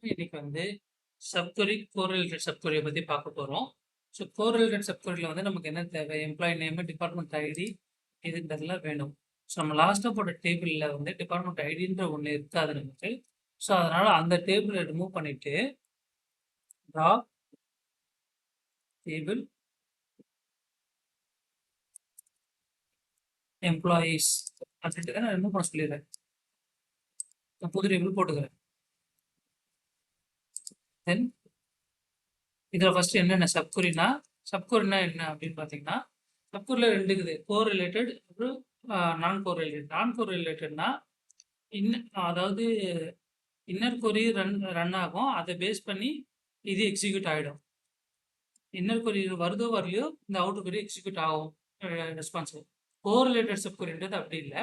இன்னைக்கு வந்து சப்கொரி கோரிலேட்டட் சப்கொரியை பற்றி பார்க்க போகிறோம். ஸோ கோரிலேட்டட் சப்கொரியில் வந்து நமக்கு என்ன தேவை? எம்ப்ளாயி நேமு, டிபார்ட்மெண்ட் ஐடி, இதுன்றதுலாம் வேணும். ஸோ நம்ம லாஸ்ட்டாக போட்ட டேபிளில் வந்து டிபார்ட்மெண்ட் ஐடின்ற ஒன்று இருக்காது நமக்கு. ஸோ அதனால் அந்த டேபிளை ரிமூவ் பண்ணிவிட்டு ட்ரா டேபிள் எம்ப்ளாயீஸ் அப்படின்ட்டு நான் ரிமூவ் பண்ண சொல்லிடுறேன். நான் புது டேபிள் போட்டுக்கிறேன். தென் இதில் ஃபஸ்ட்டு என்னென்ன சப்கொரினா என்ன அப்படின்னு பார்த்தீங்கன்னா, சப்கொரியில் ரெண்டு இருக்குது, கோரிலேட்டட் அப்புறம் நான் கோரிலேட்டட்னா அதாவது இன்னர் கொரி ரன் ஆகும். அதை பேஸ் பண்ணி இது எக்ஸிக்யூட் ஆகிடும். இன்னர் கொரி வருதோ வரலையோ இந்த அவுட்டர் கொரி எக்ஸிக்யூட் ஆகும் ரெஸ்பான்சிபிள். கோரிலேட்டட் சப்கொரின்றது அப்படி இல்லை.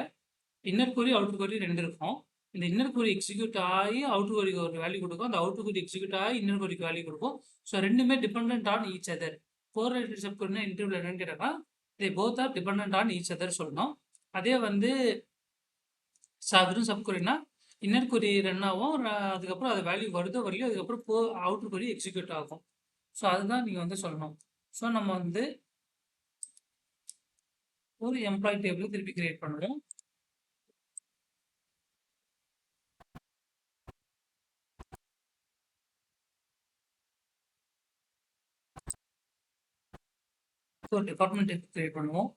இன்னர் கொரி அவுட்டர் கொரி ரெண்டு இருக்கும். இந்த இன்னர் கொரி எக்ஸிக்யூட் ஆகி அவுட்டர் கொரிக்கு ஒரு வேல்யூ கொடுக்கும். அந்த அவுட்டர் கொரி எக்ஸிக்யூட் ஆகி இன்னர் கொரிக்கு வேல்யூ கொடுக்கும். ஸோ ரெண்டுமே depend on each other. Correlated சப்கொரினா இன்டர்வியூல என்னன்னு கேட்டாங்கன்னா, they both are depend on each other சொல்லணும். அதே வந்து வெறும் சப்கொரினா இன்னர் கொரி ரன் ஆகும். அதுக்கப்புறம் அது வேல்யூ வருதோ வரலையோ அதுக்கப்புறம் அவுட்டர் கொரி எக்ஸிக்யூட் ஆகும். ஸோ அதுதான் நீங்கள் வந்து சொல்லணும். ஸோ நம்ம வந்து ஒரு எம்ப்ளாயி டேபிள் திருப்பி கிரியேட் பண்ணுறோம். ஒரு டிபார்ட்மெண்ட் டேபிள் கிரியேட் பண்ணுவோம்.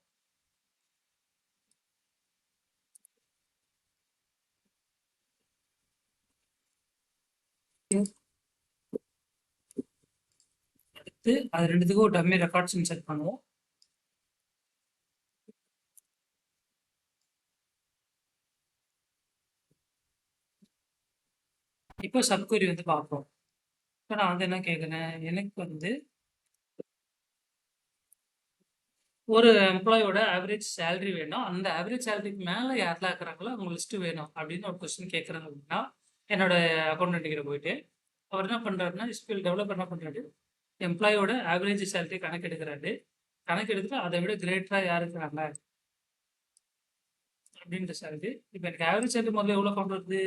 அடுத்து அது ரெண்டுத்துக்கும் ஒரு டம்மி ரெக்கார்ட்ஸ் இன்சர்ட் பண்ணுவோம். இப்போ சப்கொரி வந்து பார்ப்போம். இப்போ நான் வந்து என்ன கேட்குறேன், எனக்கு வந்து ஒரு எம்ப்ளாயோட ஆவரேஜ் சேலரி வேணும். அந்த ஆவரேஜ் சேலரிக்கு மேலே யாரெல்லாம் இருக்கிறாங்களோ அவங்க லிஸ்ட்டு வேணும் அப்படின்னு ஒரு கொஸ்டின் கேட்குறாங்க அப்படின்னா, என்னோட அக்கௌண்டன்ட் கிட்ட போயிட்டு அவர் என்ன பண்ணுறாருன்னா, எஸ்கியூஎல் டெவலப்பர் என்ன பண்ணுறாரு, எம்ப்ளாயோட ஆவரேஜ் சேலரி கணக்கெடுக்கிறாரு. கணக்கெடுத்துட்டு அதை விட கிரேட்டராக யார் இருக்கிறாங்க அப்படின்ற சேலரி. இப்போ எனக்கு ஆவரேஜ் சேலரி முதல்ல எவ்வளோ கொண்டு வருது?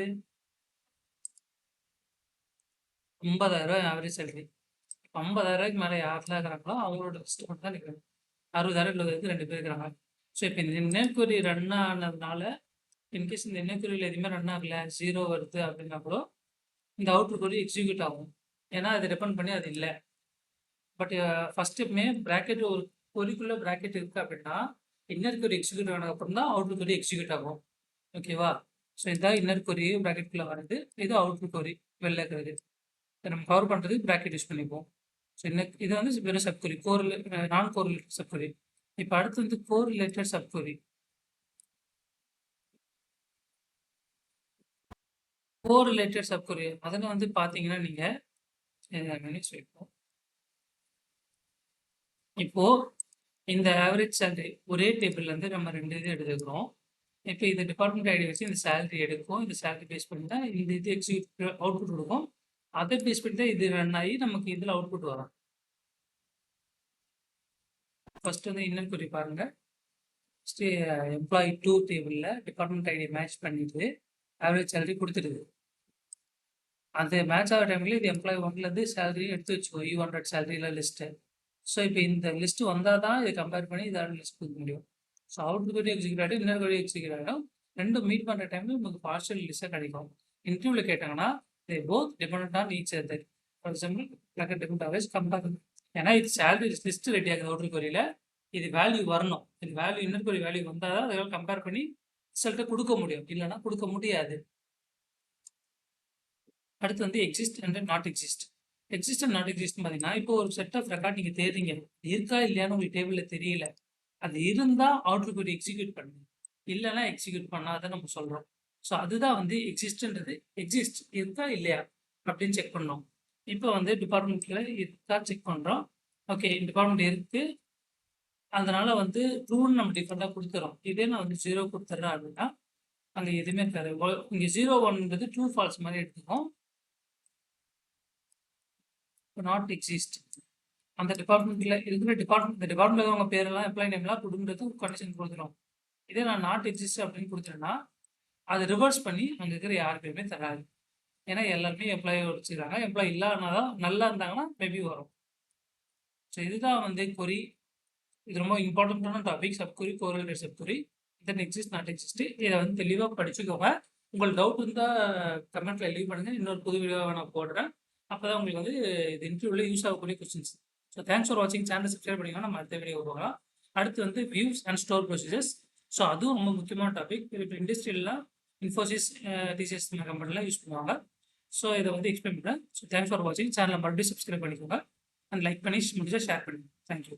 50,000 ஆவரேஜ் சேலரி. 50,000 மேலே யாரெல்லாம் இருக்கிறாங்களோ அவங்களோட லிஸ்ட் மட்டும் தான் நிற்கிறாங்க. 60,000 70,000 2 பேர் இருக்கிறாங்க. ஸோ இப்போ இந்த இன்னர்கொரி ரன் ஆனதுனால இன்கேஸ் இந்த இன்னர்கொரியில் எதுவுமே ரன் ஆகல, 0 வருது அப்படின்னா கூட இந்த அவுட்டர் கொரி எக்ஸிக்யூட் ஆகும். ஏன்னா அது டிபெண்ட் பண்ணி அது இல்லை. பட் ஃபர்ஸ்ட் எப்பவுமே ப்ராக்கெட் ஒரு கொரிக்குள்ள ப்ராக்கெட் இருக்கு அப்படின்னா இன்னர் கொரி எக்ஸிக்யூட் ஆனதுக்கப்புறம் தான் அவுட்டர் கொரி எக்ஸிக்யூட் ஆகும். ஓகேவா? ஸோ இதான் இன்னர் கொரி ப்ராக்கெட்டுக்குள்ள வருது, இது அவுட்டர் கொரி வெளில இருக்கிறது. நம்ம கவர் பண்ணுறதுக்கு ப்ராக்கெட் யூஸ் பண்ணிப்போம். ஸோ இது வந்து வெறும் சப்கொரி, நான் கோரிலேட்டட் சப்கொரி. இப்போ அடுத்து வந்து கோரிலேட்டட் சப்கொரி. கோரிலேட்டட் சப்கொரி அதில் வந்து பார்த்தீங்கன்னா நீங்கள் சொல்லிப்போம். இப்போ இந்த ஆவரேஜ் சேலரி ஒரே டேபிள்ல இருந்து நம்ம ரெண்டு இது எடுத்துக்கிறோம். இப்போ இந்த டிபார்ட்மெண்ட் ஐடி வச்சு இந்த சேலரி எடுக்கும். இந்த சேலரி பேஸ் பண்ணி தான் இந்த இது எக்ஸிக்யூட் அவுட்புட் கொடுக்கும். அதை பேஸ் பண்ணி தான் இது ரன் ஆகி நமக்கு இதில் அவுட்புட் வரும். ஃபர்ஸ்ட் வந்து இன்னர் கொரி பாருங்க. எம்ப்ளாயி 2 டேபிளில் டிபார்ட்மெண்ட் ஐடி மேட்ச் பண்ணிட்டு ஆவரேஜ் சேலரி கொடுத்துடுது. அந்த மேட்ச் ஆகிற டைம்ல இது எம்ப்ளாயி 1லேருந்து சேலரி எடுத்து வச்சுக்கோ, E100 சேலரியில் லிஸ்ட்டு. ஸோ இப்போ இந்த லிஸ்ட்டு வந்தால் தான் இதை கம்பேர் பண்ணி இதோட லிஸ்ட் கொடுக்க முடியும். ஸோ அவுட் கொரி எக்ஸிக்யூட் ஆகிடும், இன்னர் கொரி எக்ஸிக்யூட் ஆகிடும். ரெண்டும் மீட் பண்ணுற டைமில் நமக்கு பார்ஷியல் லிஸ்ட்டாக கிடைக்கும். இன்டர்வியூவில் கேட்டாங்கன்னா they both depend on each other. For example bracket depend always compare. ஏன்னா இது சேலரி லிஸ்ட் ரெடி ஆகுது அவுட்டர் கொரியில். இது வேல்யூ வரணும். இது வேல்யூ இன்னர் கொரி வேல்யூ வந்தால் தான் அதெல்லாம் கம்பேர் பண்ணி ரிசல்ட்டை கொடுக்க முடியும், இல்லைன்னா கொடுக்க முடியாது. அடுத்து வந்து exist and not exist. Exist and not exist பார்த்தீங்கன்னா, இப்போ ஒரு செட் ஆஃப் ரெக்கார்ட் நீங்கள் தேடுறீங்க, இருக்கா இல்லையான்னு உங்களுக்கு டேபிளில் தெரியல. அது இருந்தால் அவுட்டர் கொரி எக்ஸிக்யூட் பண்ணுங்க, இல்லைன்னா எக்ஸிக்யூட் பண்ணாத நம்ம சொல்கிறோம். ஸோ அதுதான் வந்து எக்ஸிஸ்ட்ன்றது. எக்ஸிஸ்ட் இருக்கா இல்லையா அப்படின்னு செக் பண்ணோம். இப்போ வந்து டிபார்ட்மெண்ட்டில் இருக்கா செக் பண்ணுறோம். ஓகே, டிபார்ட்மெண்ட் இருக்குது, அதனால வந்து ட்ரூன்னு நம்ம டிஃபால்ட்டாக கொடுத்துறோம். இதே நான் வந்து 0 கொடுத்துட்றேன் அப்படின்னா அங்கே எதுவுமே இருக்காது. இங்கே 0 1ன்றது ட்ரூ ஃபால்ஸ் மாதிரி எடுத்துக்கோம். நாட் எக்ஸிஸ்ட் அந்த டிபார்ட்மெண்ட்டில் இருக்கிற இந்த டிபார்ட்மெண்ட்டில் அவங்க பேரெல்லாம் எம்ப்ளாயி நேம்லாம் கொடுன்றது ஒரு கண்டிஷன் கொடுத்துரும். இதே நான் நாட் எக்ஸிஸ்ட் அப்படின்னு கொடுத்துட்டேன்னா அது ரிவர்ஸ் பண்ணி அங்கே இருக்கிற யார் பேருமே தராது. ஏன்னா எல்லாருமே எம்ப்ளாயி வச்சுக்கிறாங்க. எம்ப்ளாயி இல்லாதனா தான் நல்லா இருந்தாங்கன்னா மேபி வரும். ஸோ இதுதான் வந்து கொரி. இது ரொம்ப இம்பார்ட்டண்ட்டான topic. Subquery, correlated subquery, then exist, not exist. இதை வந்து தெளிவாக படிச்சுக்கோங்க. உங்களுக்கு டவுட் இருந்தால் கமெண்ட்ல லீவ் பண்ணுங்க. இன்னொரு புது வீடியோவை நான் போடுறேன். அப்பதான் உங்களுக்கு வந்து இது இன்டர்வியூல யூஸ் ஆகக்கூடிய கொஸ்டின்ஸ். ஸோ தேங்க்ஸ் ஃபார் வாட்சிங். சேனலை சப்ஸ்கிரைப் பண்ணிங்கன்னா நம்ம அடுத்த வீடியோ வருவாங்க. அடுத்து வந்து views and store procedures. So அதுவும் ரொம்ப முக்கியமான டாபிக். இப்போ இண்டஸ்ட்ரியல்லாம் இன்ஃபோசிஸ், டிசிஎஸ் கம்பெனிலாம் யூஸ் பண்ணுவாங்க. ஸோ இதை வந்து எக்ஸ்பிளைன் பண்ணுறேன். ஸோ தேங்க்ஸ் ஃபார் வாட்சிங். சேனலை மறுபடியும் சப்ஸ்கிரைப் பண்ணிக்கோங்க அண்ட் லைக் பண்ணி முடிஞ்சால் ஷேர் பண்ணுங்க. தேங்க்யூ.